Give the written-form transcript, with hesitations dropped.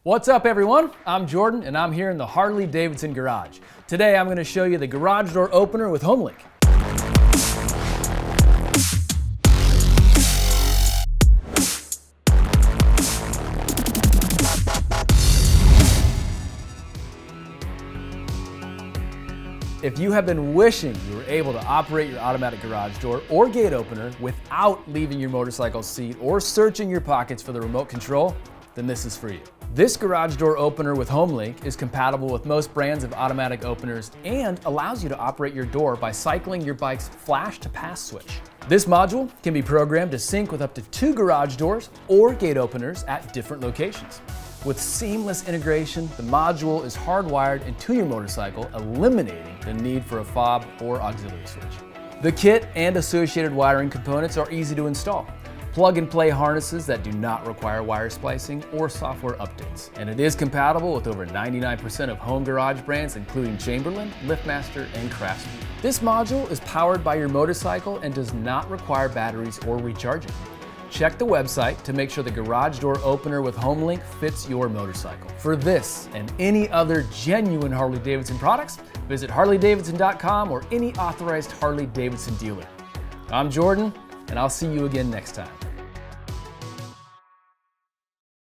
What's up everyone? I'm Jordan and I'm here in the Harley-Davidson garage. Today I'm going to show you the garage door opener with HomeLink. If you have been wishing you were able to operate your automatic garage door or gate opener without leaving your motorcycle seat or searching your pockets for the remote control, then this is for you. This garage door opener with HomeLink is compatible with most brands of automatic openers and allows you to operate your door by cycling your bike's flash to pass switch. This module can be programmed to sync with up to 2 garage doors or gate openers at different locations. With seamless integration, the module is hardwired into your motorcycle, eliminating the need for a fob or auxiliary switch. The kit and associated wiring components are easy to install. Plug-and-play harnesses that do not require wire splicing or software updates. And it is compatible with over 99% of home garage brands, including Chamberlain, LiftMaster, and Craftsman. This module is powered by your motorcycle and does not require batteries or recharging. Check the website to make sure the garage door opener with HomeLink fits your motorcycle. For this and any other genuine Harley-Davidson products, visit harleydavidson.com or any authorized Harley-Davidson dealer. I'm Jordan, and I'll see you again next time.